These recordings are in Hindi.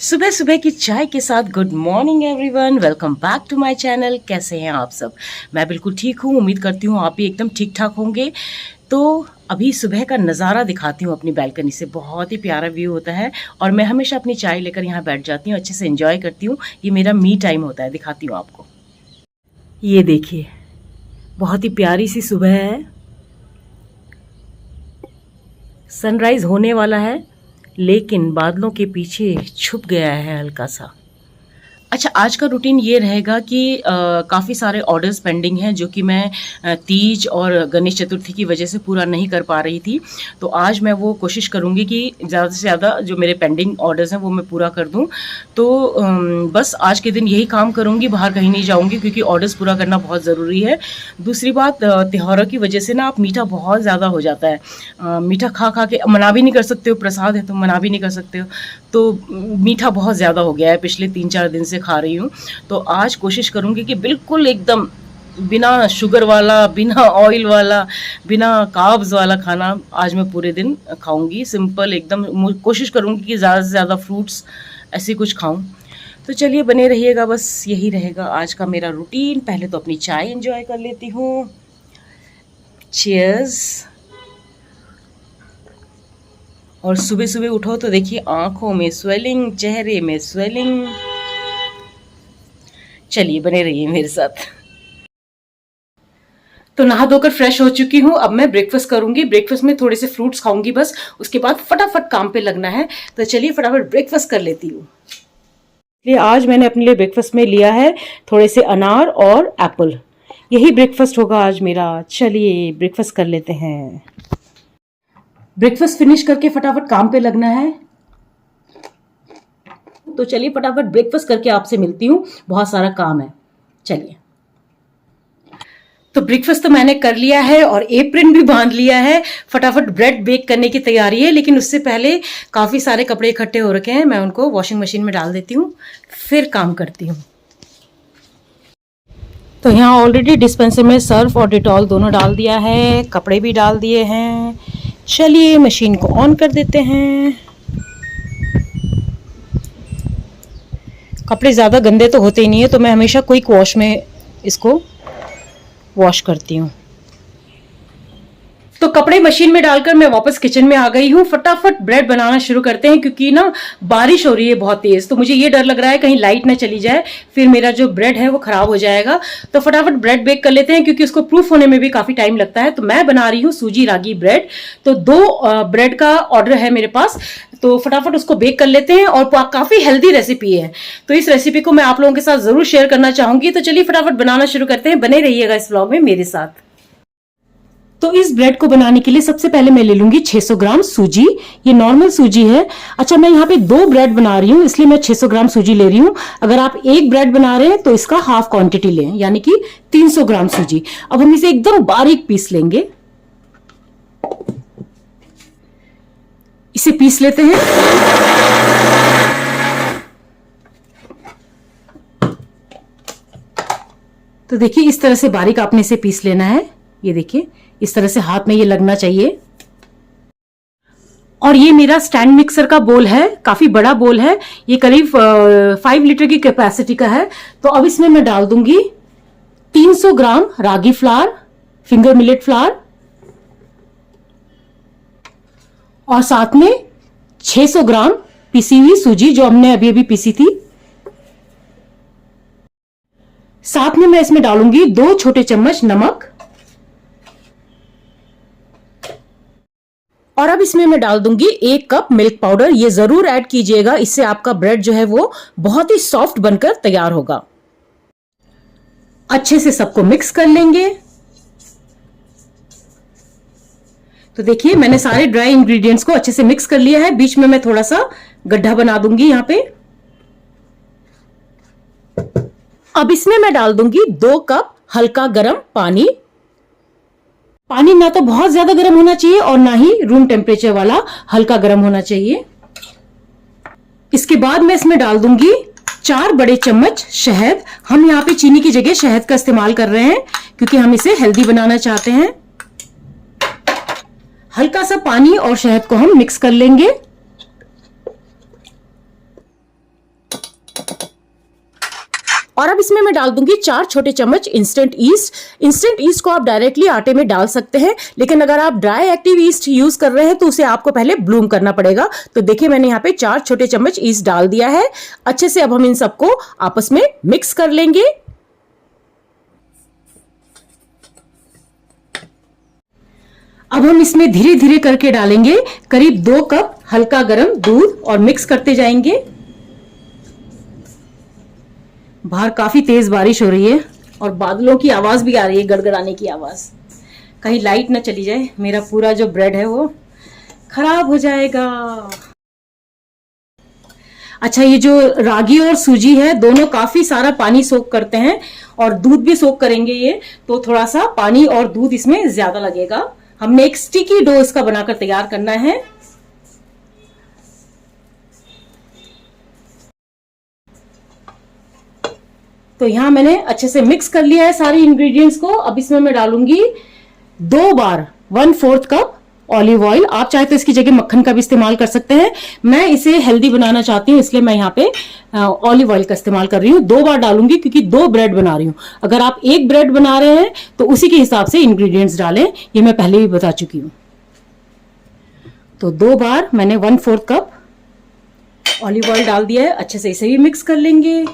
सुबह सुबह की चाय के साथ good morning everyone, welcome back to my channel. कैसे हैं आप सब? मैं बिल्कुल ठीक हूँ। उम्मीद करती हूँ आप भी एकदम ठीक ठाक होंगे। तो अभी सुबह का नज़ारा दिखाती हूँ अपनी बैल्कनी से। बहुत ही प्यारा व्यू होता है और मैं हमेशा अपनी चाय लेकर यहाँ बैठ जाती हूँ, अच्छे से एंजॉय करती हूँ। ये मेरा मी टाइम होता है। दिखाती हूँ आपको। ये देखिए, बहुत ही प्यारी सी सुबह है। सनराइज होने वाला है लेकिन बादलों के पीछे छुप गया है हल्का सा। अच्छा, आज का रूटीन ये रहेगा कि काफ़ी सारे ऑर्डर्स पेंडिंग हैं जो कि मैं तीज और गणेश चतुर्थी की वजह से पूरा नहीं कर पा रही थी। तो आज मैं वो कोशिश करूँगी कि ज़्यादा से ज़्यादा जो मेरे पेंडिंग ऑर्डर्स हैं वो मैं पूरा कर दूँ। तो बस आज के दिन यही काम करूँगी, बाहर कहीं नहीं जाऊँगी क्योंकि ऑर्डर्स पूरा करना बहुत ज़रूरी है। दूसरी बात, त्योहारों की वजह से ना आप मीठा बहुत ज़्यादा हो जाता है। मीठा खा खा के मना भी नहीं कर सकते हो, प्रसाद है तो मना भी नहीं कर सकते हो। तो मीठा बहुत ज़्यादा हो गया है, पिछले 3-4 दिन से खा रही हूँ। तो आज कोशिश करूँगी कि बिल्कुल एकदम बिना शुगर वाला, बिना ऑयल वाला, बिना कार्ब्स वाला खाना आज मैं पूरे दिन खाऊंगी। सिंपल एकदम कोशिश करूँगी कि ज़्यादा से ज़्यादा फ्रूट्स ऐसे कुछ खाऊं। तो चलिए बने रहिएगा, बस यही रहेगा आज का मेरा रूटीन। पहले तो अपनी चाय एंजॉय कर लेती हूँ। चीयर्स। और सुबह सुबह उठो तो देखिए आंखों में स्वेलिंग, चेहरे में स्वेलिंग। चलिए बने रहिए मेरे साथ। तो नहा धोकर फ्रेश हो चुकी हूँ। अब मैं ब्रेकफास्ट करूंगी। ब्रेकफास्ट में थोड़े से फ्रूट्स खाऊंगी बस, उसके बाद फटाफट काम पे लगना है। तो चलिए फटाफट ब्रेकफास्ट कर लेती हूँ। इसलिए आज मैंने अपने लिए ब्रेकफास्ट में लिया है थोड़े से अनार और एप्पल। यही ब्रेकफास्ट होगा आज मेरा। चलिए ब्रेकफास्ट कर लेते हैं। ब्रेकफास्ट फिनिश करके फटाफट काम पे लगना है। तो चलिए फटाफट ब्रेकफास्ट करके आपसे मिलती हूँ, बहुत सारा काम है। चलिए। तो ब्रेकफास्ट तो मैंने कर लिया है और एप्रन भी बांध लिया है। फटाफट ब्रेड बेक करने की तैयारी है, लेकिन उससे पहले काफी सारे कपड़े इकट्ठे हो रखे हैं। मैं उनको वॉशिंग मशीन में डाल देती हूँ, फिर काम करती हूँ। तो यहाँ ऑलरेडी डिस्पेंसर में सर्फ और डिटॉल दोनों डाल दिया है, कपड़े भी डाल दिए हैं। चलिए मशीन को ऑन कर देते हैं। कपड़े ज़्यादा गंदे तो होते ही नहीं है, तो मैं हमेशा क्विक वॉश में इसको वॉश करती हूँ। तो कपड़े मशीन में डालकर मैं वापस किचन में आ गई हूँ। फटाफट ब्रेड बनाना शुरू करते हैं क्योंकि ना बारिश हो रही है बहुत तेज। तो मुझे ये डर लग रहा है कहीं लाइट ना चली जाए, फिर मेरा जो ब्रेड है वो खराब हो जाएगा। तो फटाफट ब्रेड बेक कर लेते हैं क्योंकि उसको प्रूफ होने में भी काफी टाइम लगता है। तो मैं बना रही हूँ सूजी रागी ब्रेड। तो 2 ब्रेड का ऑर्डर है मेरे पास, तो फटाफट उसको बेक कर लेते हैं। और काफी हेल्दी रेसिपी है, तो इस रेसिपी को मैं आप लोगों के साथ जरूर शेयर करना चाहूंगी। तो चलिए फटाफट बनाना शुरू करते हैं। बने रहिएगा इस व्लॉग में मेरे साथ। तो इस ब्रेड को बनाने के लिए सबसे पहले मैं ले लूंगी 600 ग्राम सूजी। ये नॉर्मल सूजी है। अच्छा, मैं यहाँ पे 2 ब्रेड बना रही हूँ इसलिए मैं 600 ग्राम सूजी ले रही हूँ। अगर आप 1 ब्रेड बना रहे हैं तो इसका हाफ क्वांटिटी लें, यानी कि 300 ग्राम सूजी। अब हम इसे एकदम बारीक पीस लेंगे। इसे पीस लेते हैं। तो देखिए इस तरह से बारीक आपने इसे पीस लेना है। ये देखिए इस तरह से हाथ में ये लगना चाहिए। और ये मेरा स्टैंड मिक्सर का बोल है, काफी बड़ा बोल है। ये करीब 5 लीटर की कैपेसिटी का है। तो अब इसमें मैं डाल दूंगी 300 ग्राम रागी फ्लावर, फिंगर मिलेट फ्लावर, और साथ में 600 ग्राम पिसी हुई सूजी जो हमने अभी अभी पीसी थी। साथ में मैं इसमें डालूंगी 2 छोटे चम्मच नमक। और अब इसमें मैं डाल दूंगी 1 कप मिल्क पाउडर। ये जरूर ऐड कीजिएगा, इससे आपका ब्रेड जो है वो बहुत ही सॉफ्ट बनकर तैयार होगा। अच्छे से सबको मिक्स कर लेंगे। तो देखिए मैंने सारे ड्राई इंग्रेडिएंट्स को अच्छे से मिक्स कर लिया है। बीच में मैं थोड़ा सा गड्ढा बना दूंगी यहां पे। अब इसमें मैं डाल दूंगी 2 कप हल्का गर्म पानी। पानी ना तो बहुत ज्यादा गर्म होना चाहिए और ना ही रूम टेम्परेचर वाला हल्का गर्म होना चाहिए। इसके बाद मैं इसमें डाल दूंगी 4 बड़े चम्मच शहद। हम यहाँ पे चीनी की जगह शहद का इस्तेमाल कर रहे हैं क्योंकि हम इसे हेल्दी बनाना चाहते हैं। हल्का सा पानी और शहद को हम मिक्स कर लेंगे। और अब इसमें मैं डाल दूंगी 4 छोटे चम्मच इंस्टेंट ईस्ट। इंस्टेंट ईस्ट को आप डायरेक्टली आटे में डाल सकते हैं, लेकिन अगर आप ड्राई एक्टिव ईस्ट यूज कर रहे हैं तो उसे आपको पहले ब्लूम करना पड़ेगा। तो देखिए मैंने यहाँ पे 4 छोटे चम्मच ईस्ट डाल दिया है। अच्छे से अब हम इन सबको आपस में मिक्स कर लेंगे। अब हम इसमें धीरे धीरे करके डालेंगे करीब 2 कप हल्का गर्म दूध और मिक्स करते जाएंगे। बाहर काफी तेज बारिश हो रही है और बादलों की आवाज भी आ रही है, गड़गड़ाने की आवाज। कहीं लाइट ना चली जाए, मेरा पूरा जो ब्रेड है वो खराब हो जाएगा। अच्छा, ये जो रागी और सूजी है दोनों काफी सारा पानी सोख करते हैं और दूध भी सोख करेंगे ये, तो थोड़ा सा पानी और दूध इसमें ज्यादा लगेगा। हमने एक स्टिकी डो इसका बनाकर तैयार करना है। तो यहां मैंने अच्छे से मिक्स कर लिया है सारे इंग्रेडिएंट्स को। अब इसमें मैं डालूंगी 2 बार 1/4 कप ऑलिव ऑयल। आप चाहे तो इसकी जगह मक्खन का भी इस्तेमाल कर सकते हैं। मैं इसे हेल्दी बनाना चाहती हूँ, इसलिए मैं यहाँ पे ऑलिव ऑयल का इस्तेमाल कर रही हूँ। 2 बार डालूंगी क्योंकि 2 ब्रेड बना रही हूँ। अगर आप 1 ब्रेड बना रहे हैं तो उसी के हिसाब से इंग्रेडिएंट्स डालें, ये मैं पहले भी बता चुकी हूँ। तो 2 बार मैंने 1/4 कप ऑलिव ऑयल डाल दिया है। अच्छे से इसे भी मिक्स कर लेंगे।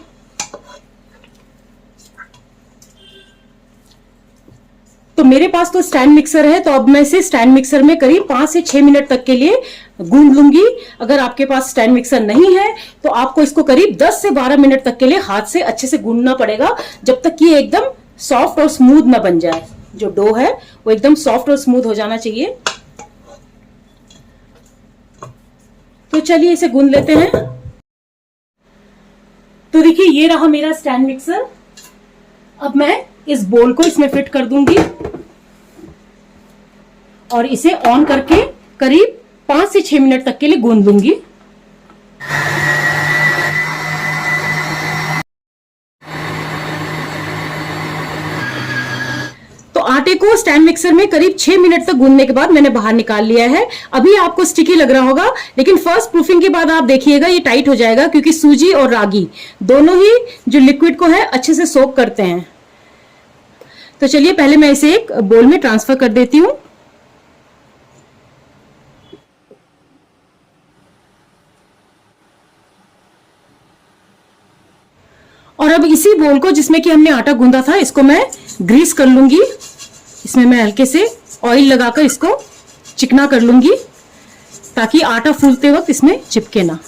तो मेरे पास तो स्टैंड मिक्सर है, तो अब मैं इसे स्टैंड मिक्सर में करीब 5 से 6 मिनट तक के लिए गूंद लूंगी। अगर आपके पास स्टैंड मिक्सर नहीं है तो आपको इसको करीब 10 से 12 मिनट तक के लिए हाथ से अच्छे से गूंदना पड़ेगा, जब तक कि एकदम सॉफ्ट और स्मूथ ना बन जाए। जो डो है वो एकदम सॉफ्ट और स्मूथ हो जाना चाहिए। तो चलिए इसे गूंद लेते हैं। तो देखिए ये रहा मेरा स्टैंड मिक्सर। अब मैं इस बोल को इसमें फिट कर दूंगी और इसे ऑन करके करीब 5 से 6 मिनट तक के लिए गूंद लूंगी। तो आटे को स्टैंड मिक्सर में करीब 6 मिनट तक गूंदने के बाद मैंने बाहर निकाल लिया है। अभी आपको स्टिकी लग रहा होगा, लेकिन फर्स्ट प्रूफिंग के बाद आप देखिएगा ये टाइट हो जाएगा, क्योंकि सूजी और रागी दोनों ही जो लिक्विड को है अच्छे से सोक करते हैं। तो चलिए पहले मैं इसे एक बोल में ट्रांसफर कर देती हूं। और अब इसी बोल को जिसमें कि हमने आटा गूंदा था, इसको मैं ग्रीस कर लूंगी। इसमें मैं हल्के से ऑयल लगाकर इसको चिकना कर लूंगी, ताकि आटा फूलते वक्त इसमें चिपके ना।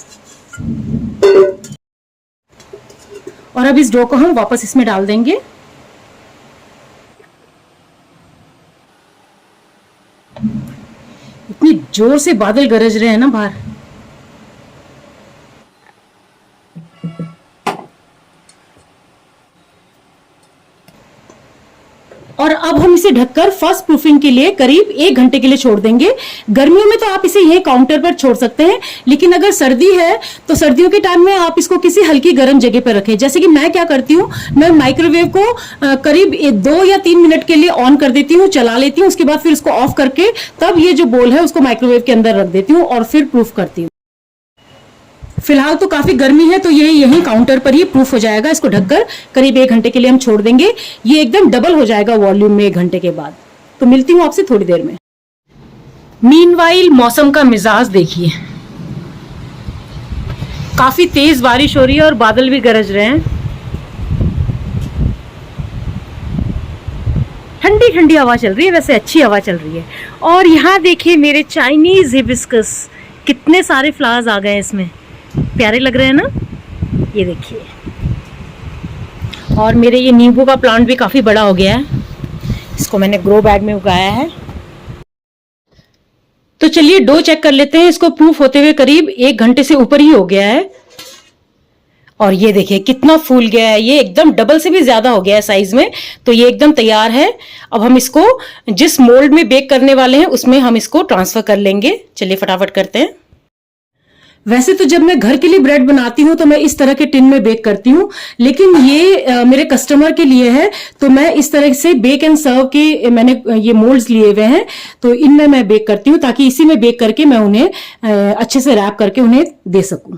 और अब इस डो को हम वापस इसमें डाल देंगे। इतनी जोर से बादल गरज रहे हैं ना बाहर। और अब हम इसे ढककर फर्स्ट प्रूफिंग के लिए करीब 1 घंटे के लिए छोड़ देंगे। गर्मियों में तो आप इसे यही काउंटर पर छोड़ सकते हैं, लेकिन अगर सर्दी है तो सर्दियों के टाइम में आप इसको किसी हल्की गर्म जगह पर रखें। जैसे कि मैं क्या करती हूँ, मैं माइक्रोवेव को करीब 2 या 3 मिनट के लिए ऑन कर देती हूँ, चला लेती हूँ, उसके बाद फिर इसको ऑफ करके तब ये जो बोल है उसको माइक्रोवेव के अंदर रख देती हूँ और फिर प्रूफ करती हूँ। फिलहाल तो काफी गर्मी है, तो ये यही काउंटर पर ही प्रूफ हो जाएगा। इसको ढककर करीब 1 घंटे के लिए हम छोड़ देंगे। ये एकदम डबल हो जाएगा वॉल्यूम में 1 घंटे के बाद। तो मिलती हूँ आपसे थोड़ी देर में। मीनवाइल मौसम का मिजाज देखिए, काफी तेज बारिश हो रही है और बादल भी गरज रहे हैं। ठंडी ठंडी हवा चल रही है, वैसे अच्छी हवा चल रही है। और यहाँ देखिए मेरे चाइनीज हिबिस्कस, कितने सारे फ्लावर्स आ गए इसमें, प्यारे लग रहे हैं ना, ये देखिए। और मेरे ये नींबू का प्लांट भी काफी बड़ा हो गया है, इसको मैंने ग्रो बैग में उगाया है। तो चलिए डो चेक कर लेते हैं। इसको प्रूफ होते हुए करीब 1 घंटे से ऊपर ही हो गया है। और ये देखिए कितना फूल गया है, ये एकदम डबल से भी ज्यादा हो गया है साइज में। तो ये एकदम तैयार है। अब हम इसको जिस मोल्ड में बेक करने वाले हैं उसमें हम इसको ट्रांसफर कर लेंगे। चलिए फटाफट करते हैं। वैसे तो जब मैं घर के लिए ब्रेड बनाती हूँ तो मैं इस तरह के टिन में बेक करती हूँ, लेकिन ये मेरे कस्टमर के लिए है, तो मैं इस तरह से बेक एंड सर्व के मैंने ये मोल्ड्स लिए हुए हैं, तो इनमें मैं बेक करती हूँ, ताकि इसी में बेक करके मैं उन्हें अच्छे से रैप करके उन्हें दे सकूं।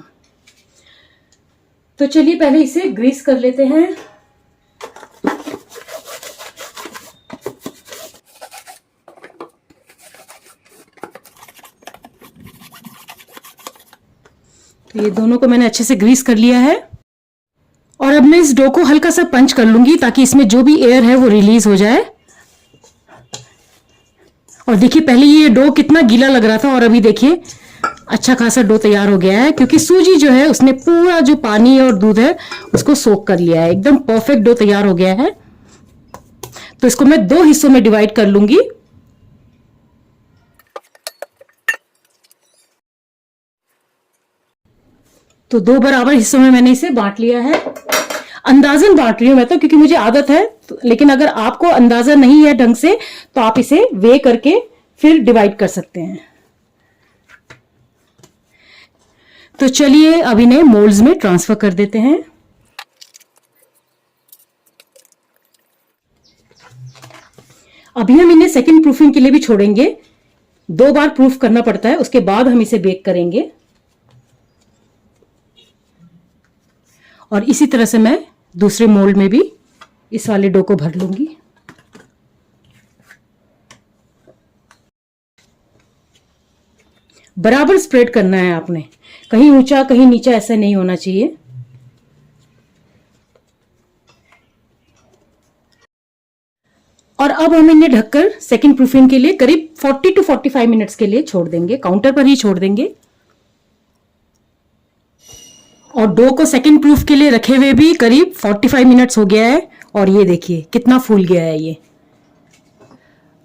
तो चलिए पहले इसे ग्रीस कर लेते हैं। तो ये दोनों को मैंने अच्छे से ग्रीस कर लिया है और अब मैं इस डो को हल्का सा पंच कर लूंगी ताकि इसमें जो भी एयर है वो रिलीज हो जाए। और देखिए पहले ये डो कितना गीला लग रहा था और अभी देखिए अच्छा खासा डो तैयार हो गया है, क्योंकि सूजी जो है उसने पूरा जो पानी और दूध है उसको सोक कर लिया है। एकदम परफेक्ट डो तैयार हो गया है। तो इसको मैं 2 हिस्सों में डिवाइड कर लूंगी। तो 2 बराबर हिस्सों में मैंने इसे बांट लिया है। अंदाजन बांट रही हूं मैं तो, क्योंकि मुझे आदत है। लेकिन अगर आपको अंदाजा नहीं है ढंग से तो आप इसे वे करके फिर डिवाइड कर सकते हैं। तो चलिए अब इन्हें मोल्ड्स में ट्रांसफर कर देते हैं। अभी हम इन्हें सेकंड प्रूफिंग के लिए भी छोड़ेंगे। 2 बार प्रूफ करना पड़ता है, उसके बाद हम इसे बेक करेंगे। और इसी तरह से मैं दूसरे मोल्ड में भी इस वाले डो को भर लूंगी। बराबर स्प्रेड करना है आपने, कहीं ऊंचा कहीं नीचा ऐसा नहीं होना चाहिए। और अब हम इन्हें ढककर सेकंड प्रूफिंग के लिए करीब 40 to 45 मिनट्स के लिए छोड़ देंगे, काउंटर पर ही छोड़ देंगे। और डो को सेकंड प्रूफ के लिए रखे हुए भी करीब 45 मिनट्स हो गया है और ये देखिए कितना फूल गया है ये।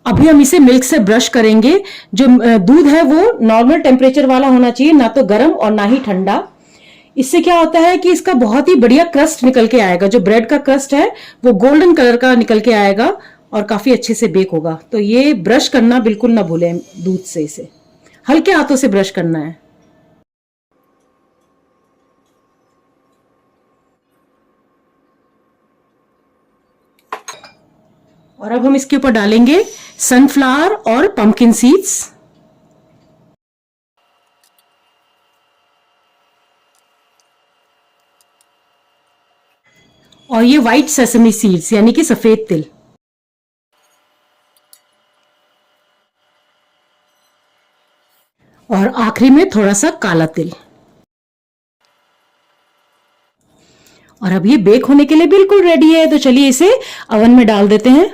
अभी हम इसे मिल्क से ब्रश करेंगे। जो दूध है वो नॉर्मल टेम्परेचर वाला होना चाहिए, ना तो गर्म और ना ही ठंडा। इससे क्या होता है कि इसका बहुत ही बढ़िया क्रस्ट निकल के आएगा। जो ब्रेड का क्रस्ट है वो गोल्डन कलर का निकल के आएगा और काफी अच्छे से बेक होगा। तो ये ब्रश करना बिल्कुल ना भूलें, दूध से इसे हल्के हाथों से ब्रश करना है। और अब हम इसके ऊपर डालेंगे सनफ्लावर और पंपकिन सीड्स। और ये व्हाइट सेसमी सीड्स यानी कि सफेद तिल। और आखिरी में थोड़ा सा काला तिल। और अब ये बेक होने के लिए बिल्कुल रेडी है। तो चलिए इसे अवन में डाल देते हैं।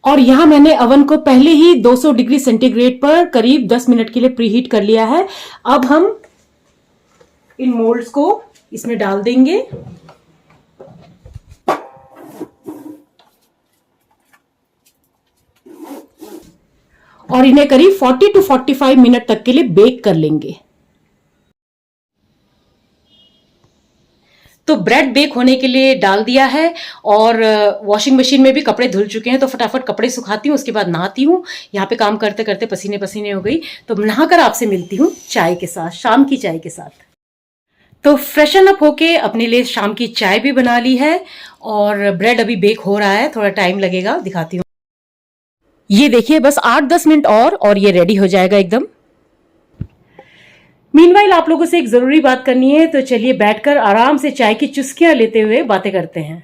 और यहां मैंने अवन को पहले ही 200 डिग्री सेंटीग्रेड पर करीब 10 मिनट के लिए प्रीहीट कर लिया है। अब हम इन मोल्ड्स को इसमें डाल देंगे। और इन्हें करीब 40 to 45 मिनट तक के लिए बेक कर लेंगे। तो ब्रेड बेक होने के लिए डाल दिया है और वॉशिंग मशीन में भी कपड़े धुल चुके हैं। तो फटाफट कपड़े सुखाती हूँ, उसके बाद नहाती हूँ। यहाँ पे काम करते करते पसीने पसीने हो गई। तो नहाकर आपसे मिलती हूँ चाय के साथ, शाम की चाय के साथ। तो फ्रेशन अप होके अपने लिए शाम की चाय भी बना ली है और ब्रेड अभी बेक हो रहा है, थोड़ा टाइम लगेगा, दिखाती हूँ। ये देखिए बस 8-10 मिनट और ये रेडी हो जाएगा एकदम। मीनवाइल आप लोगों से एक जरूरी बात करनी है, तो चलिए बैठकर आराम से चाय की चुस्कियां लेते हुए बातें करते हैं।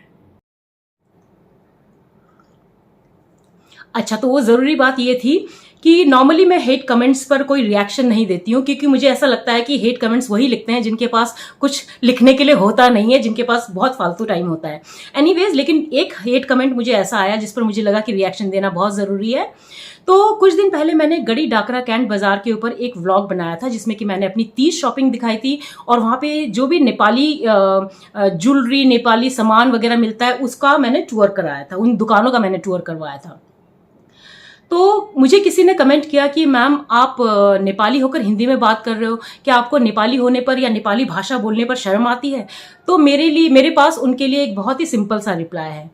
अच्छा, तो वो जरूरी बात ये थी कि नॉर्मली मैं हेट कमेंट्स पर कोई रिएक्शन नहीं देती हूँ, क्योंकि मुझे ऐसा लगता है कि हेट कमेंट्स वही लिखते हैं जिनके पास कुछ लिखने के लिए होता नहीं है, जिनके पास बहुत फालतू टाइम होता है। एनीवेज, लेकिन एक हेट कमेंट मुझे ऐसा आया जिस पर मुझे लगा कि रिएक्शन देना बहुत जरूरी है। तो कुछ दिन पहले मैंने गढ़ी डाकरा कैंट बाजार के ऊपर एक व्लॉग बनाया था जिसमें कि मैंने अपनी 30 शॉपिंग दिखाई थी और वहां पे जो भी नेपाली ज्वेलरी, नेपाली सामान वगैरह मिलता है उसका मैंने टूर कराया था, उन दुकानों का मैंने टूर करवाया था। तो मुझे किसी ने कमेंट किया कि मैम आप नेपाली होकर हिंदी में बात कर रहे हो, क्या आपको नेपाली होने पर या नेपाली भाषा बोलने पर शर्म आती है? तो मेरे पास उनके लिए एक बहुत ही सिंपल सा रिप्लाई है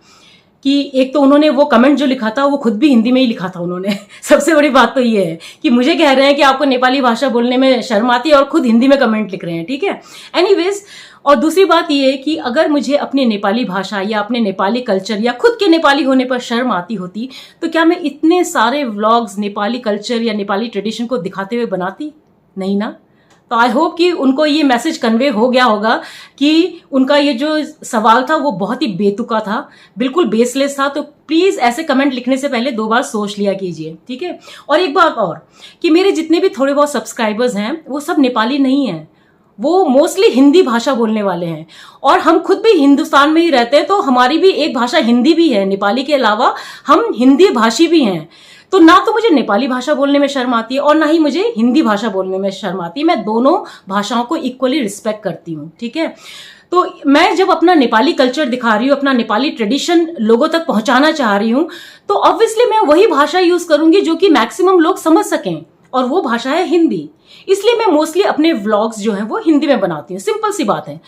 कि एक तो उन्होंने वो कमेंट जो लिखा था वो खुद भी हिंदी में ही लिखा था उन्होंने। सबसे बड़ी बात तो ये है कि मुझे कह रहे हैं कि आपको नेपाली भाषा बोलने में शर्म आती है और खुद हिंदी में कमेंट लिख रहे हैं, ठीक है। एनीवेज, और दूसरी बात ये है कि अगर मुझे अपनी नेपाली भाषा या अपने नेपाली कल्चर या खुद के नेपाली होने पर शर्म आती होती तो क्या मैं इतने सारे व्लॉग्स नेपाली कल्चर या नेपाली ट्रेडिशन को दिखाते हुए बनाती? नहीं ना। तो आई होप कि उनको ये मैसेज कन्वे हो गया होगा कि उनका ये जो सवाल था वो बहुत ही बेतुका था, बिल्कुल बेसलेस था। तो प्लीज ऐसे कमेंट लिखने से पहले 2 बार सोच लिया कीजिए, ठीक है। और एक बात और कि मेरे जितने भी थोड़े बहुत सब्सक्राइबर्स हैं वो सब नेपाली नहीं हैं, वो मोस्टली हिंदी भाषा बोलने वाले हैं। और हम खुद भी हिंदुस्तान में ही रहते हैं, तो हमारी भी एक भाषा हिंदी भी है, नेपाली के अलावा हम हिंदी भाषी भी हैं। तो ना तो मुझे नेपाली भाषा बोलने में शर्म आती है और ना ही मुझे हिंदी भाषा बोलने में शर्म आती है। मैं दोनों भाषाओं को इक्वली रिस्पेक्ट करती हूँ, ठीक है। तो मैं जब अपना नेपाली कल्चर दिखा रही हूँ, अपना नेपाली ट्रेडिशन लोगों तक पहुंचाना चाह रही हूँ, तो ऑब्वियसली मैं वही भाषा यूज करूंगी जो कि मैक्सिमम लोग समझ सकें, और वो भाषा है हिंदी। इसलिए मैं मोस्टली अपने व्लॉग्स जो हैं वो हिंदी में बनाती हूँ, सिंपल सी बात है।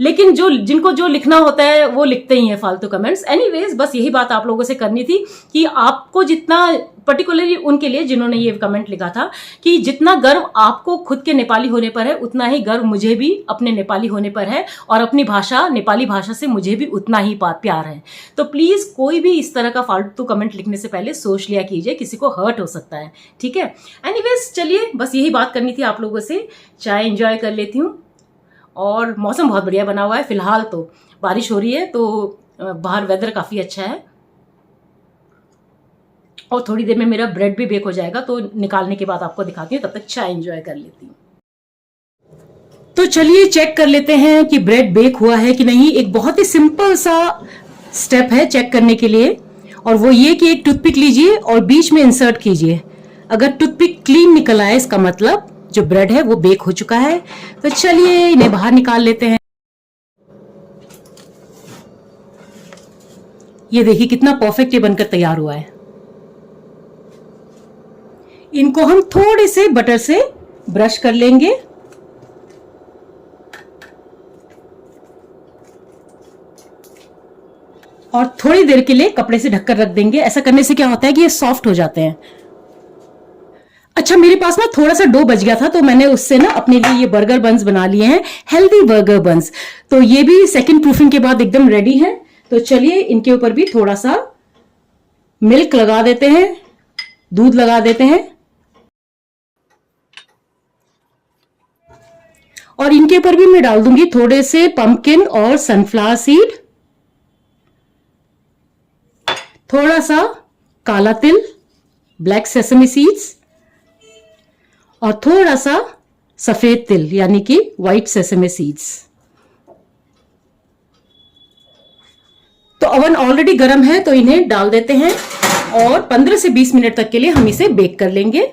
लेकिन जिनको जो लिखना होता है वो लिखते ही हैं फालतू कमेंट्स। एनीवेज, बस यही बात आप लोगों से करनी थी कि आपको जितना, पर्टिकुलरली उनके लिए जिन्होंने ये कमेंट लिखा था, कि जितना गर्व आपको खुद के नेपाली होने पर है उतना ही गर्व मुझे भी अपने नेपाली होने पर है, और अपनी भाषा नेपाली भाषा से मुझे भी उतना ही प्यार है। तो प्लीज कोई भी इस तरह का फालतू कमेंट लिखने से पहले सोच लिया कीजिए, किसी को हर्ट हो सकता है, ठीक है। एनीवेज, चलिए बस यही बात करनी थी आप लोगों से। चाय एंजॉय कर लेती हूँ, और मौसम बहुत बढ़िया बना हुआ है। फिलहाल तो बारिश हो रही है, तो बाहर वेदर काफी अच्छा है। और थोड़ी देर में मेरा ब्रेड भी बेक हो जाएगा, तो निकालने के बाद आपको दिखाती हूँ, तब तक चाय एंजॉय कर लेती हूँ। तो चलिए चेक कर लेते हैं कि ब्रेड बेक हुआ है कि नहीं। एक बहुत ही सिंपल सा स्टेप है चेक करने के लिए, और वो ये कि एक टूथपिक लीजिए और बीच में इंसर्ट कीजिए। अगर टूथपिक क्लीन निकल आए, इसका मतलब जो ब्रेड है वो बेक हो चुका है। तो चलिए इन्हें बाहर निकाल लेते हैं। ये देखिए कितना परफेक्ट ये बनकर तैयार हुआ है। इनको हम थोड़े से बटर से ब्रश कर लेंगे, और थोड़ी देर के लिए कपड़े से ढककर रख देंगे। ऐसा करने से क्या होता है कि ये सॉफ्ट हो जाते हैं। अच्छा, मेरे पास ना थोड़ा सा डो बच गया था, तो मैंने उससे ना अपने लिए ये बर्गर बंस बना लिए हैं, हेल्दी बर्गर बंस। तो ये भी सेकंड प्रूफिंग के बाद एकदम रेडी है। तो चलिए इनके ऊपर भी थोड़ा सा मिल्क लगा देते हैं, दूध लगा देते हैं, और इनके ऊपर भी मैं डाल दूंगी थोड़े से पंपकिन और सनफ्लावर सीड, थोड़ा सा काला तिल, ब्लैक सेसमी सीड्स, और थोड़ा सा सफेद तिल यानी कि व्हाइट सेसमे सीड्स। तो ओवन ऑलरेडी गर्म है, तो इन्हें डाल देते हैं और 15 से 20 मिनट तक के लिए हम इसे बेक कर लेंगे।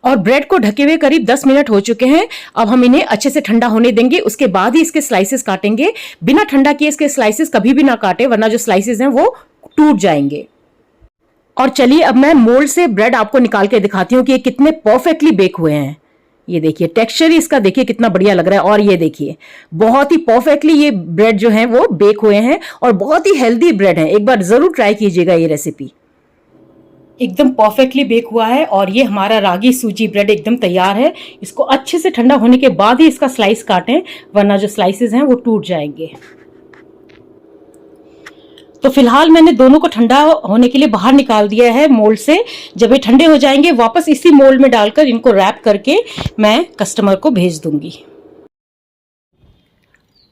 और ब्रेड को ढके हुए करीब 10 मिनट हो चुके हैं। अब हम इन्हें अच्छे से ठंडा होने देंगे, उसके बाद ही इसके स्लाइसेस काटेंगे। बिना ठंडा किए इसके स्लाइसेस कभी भी ना काटे, वरना जो स्लाइसेस हैं वो टूट जाएंगे। और चलिए अब मैं मोल्ड से ब्रेड आपको निकाल के दिखाती हूँ कि ये कितने परफेक्टली बेक हुए हैं। ये देखिए टेक्सचर ही इसका देखिए कितना बढ़िया लग रहा है, और ये देखिए बहुत ही परफेक्टली ये ब्रेड जो है वो बेक हुए हैं, और बहुत ही हेल्दी ब्रेड है। एक बार जरूर ट्राई कीजिएगा ये रेसिपी। एकदम परफेक्टली बेक हुआ है, और ये हमारा रागी सूजी ब्रेड एकदम तैयार है। इसको अच्छे से ठंडा होने के बाद ही इसका स्लाइस काटें, वरना जो स्लाइसेस हैं वो टूट जाएंगे। तो फिलहाल मैंने दोनों को ठंडा होने के लिए बाहर निकाल दिया है मोल्ड से। जब ये ठंडे हो जाएंगे वापस इसी मोल्ड में डालकर इनको रैप करके मैं कस्टमर को भेज दूंगी।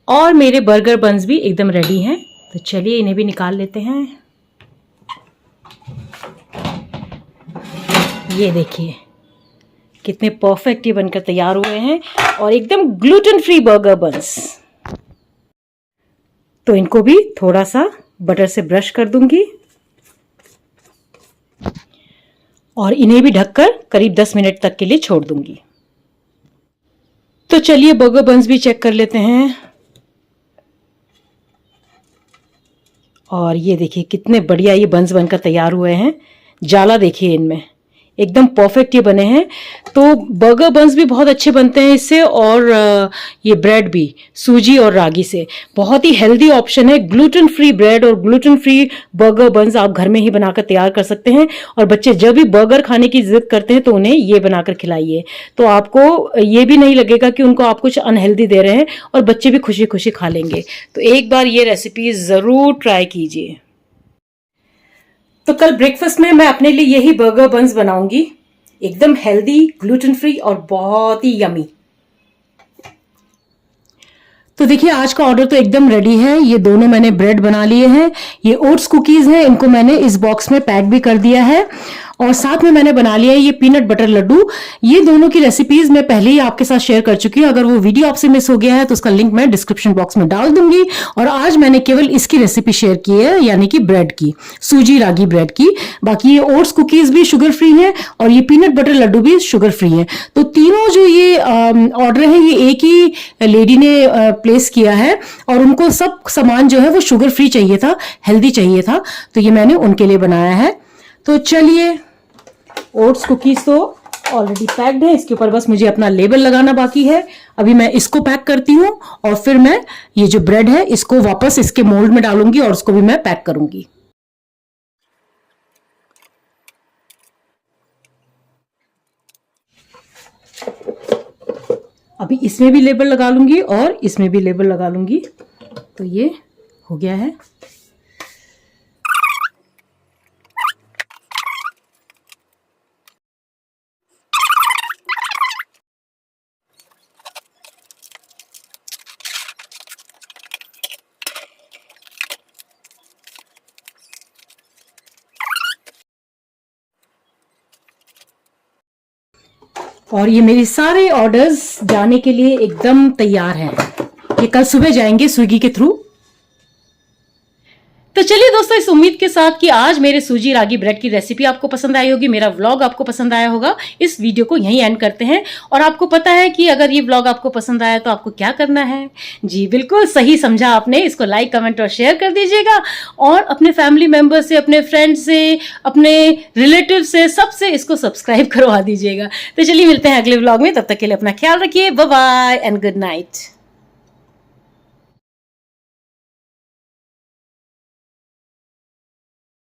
और मेरे बर्गर बन्स भी एकदम रेडी हैं, तो चलिए इन्हें भी निकाल लेते हैं। ये देखिए कितने परफेक्ट ये बनकर तैयार हुए हैं, और एकदम ग्लूटेन फ्री बर्गर बन्स। तो इनको भी थोड़ा सा बटर से ब्रश कर दूंगी, और इन्हें भी ढककर करीब 10 मिनट तक के लिए छोड़ दूंगी। तो चलिए बर्गर बन्स भी चेक कर लेते हैं। और ये देखिए कितने बढ़िया ये बन्स बनकर तैयार हुए हैं। जाला देखिए इनमें एकदम परफेक्ट ये बने हैं। तो बर्गर बन्स भी बहुत अच्छे बनते हैं इससे, और ये ब्रेड भी सूजी और रागी से बहुत ही हेल्दी ऑप्शन है। ग्लूटेन फ्री ब्रेड और ग्लूटेन फ्री बर्गर बन्स आप घर में ही बनाकर तैयार कर सकते हैं। और बच्चे जब भी बर्गर खाने की जिद करते हैं तो उन्हें ये बनाकर खिलाइए, तो आपको ये भी नहीं लगेगा कि उनको आप कुछ अनहेल्दी दे रहे हैं, और बच्चे भी खुशी खुशी खा लेंगे। तो एक बार ये रेसिपी जरूर ट्राई कीजिए। तो कल ब्रेकफास्ट में मैं अपने लिए यही बर्गर बन्स बनाऊंगी। एकदम हेल्दी, ग्लूटेन फ्री और बहुत ही यमी। तो देखिए आज का ऑर्डर तो एकदम रेडी है। ये दोनों मैंने ब्रेड बना लिए हैं। ये ओट्स कुकीज हैं, इनको मैंने इस बॉक्स में पैक भी कर दिया है। और साथ में मैंने बना लिया है ये पीनट बटर लड्डू। ये दोनों की रेसिपीज मैं पहले ही आपके साथ शेयर कर चुकी हूँ। अगर वो वीडियो आपसे मिस हो गया है तो उसका लिंक मैं डिस्क्रिप्शन बॉक्स में डाल दूंगी। और आज मैंने केवल इसकी रेसिपी शेयर की है, यानी कि ब्रेड की, सूजी रागी ब्रेड की। बाकी ये ओट्स कुकीज भी शुगर फ्री है और ये पीनट बटर लड्डू भी शुगर फ्री है। तो तीनों जो ये ऑर्डर है ये एक ही लेडी ने प्लेस किया है और उनको सब सामान जो है वो शुगर फ्री चाहिए था, हेल्दी चाहिए था, तो ये मैंने उनके लिए बनाया है। तो चलिए, ओट्स कुकीज तो ऑलरेडी पैक्ड है, इसके ऊपर बस मुझे अपना लेबल लगाना बाकी है। अभी मैं इसको पैक करती हूँ और फिर मैं ये जो ब्रेड है इसको वापस इसके मोल्ड में डालूंगी और उसको भी मैं पैक करूंगी। अभी इसमें भी लेबल लगा लूंगी और इसमें भी लेबल लगा लूंगी। तो ये हो गया है। और ये मेरे सारे ऑर्डर्स जाने के लिए एकदम तैयार हैं। ये कल सुबह जाएंगे स्विगी के थ्रू। तो चलिए दोस्तों, इस उम्मीद के साथ कि आज मेरे सूजी रागी ब्रेड की रेसिपी आपको पसंद आई होगी, मेरा व्लॉग आपको पसंद आया होगा, इस वीडियो को यहीं एंड करते हैं। और आपको पता है कि अगर ये व्लॉग आपको पसंद आया तो आपको क्या करना है। जी बिल्कुल सही समझा आपने, इसको लाइक कमेंट और शेयर कर दीजिएगा और अपने फैमिली मेंबर से, अपने फ्रेंड से, अपने रिलेटिव से, सबसे इसको सब्सक्राइब करवा दीजिएगा। तो चलिए मिलते हैं अगले व्लॉग में, तब तक के लिए अपना ख्याल रखिए। Bye bye and good night.